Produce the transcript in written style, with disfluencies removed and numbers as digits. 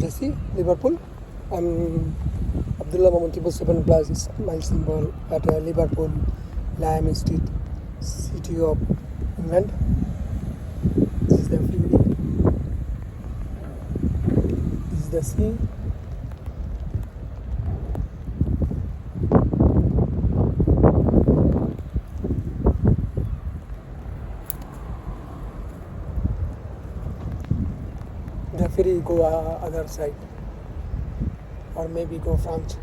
the sea, Liverpool. I'm Abdullah Mamun 777 Plus is my symbol at Liverpool, A.A.M.A Street, city of England. This is the ferry. This is the sea. The ferry go other side, or maybe go France.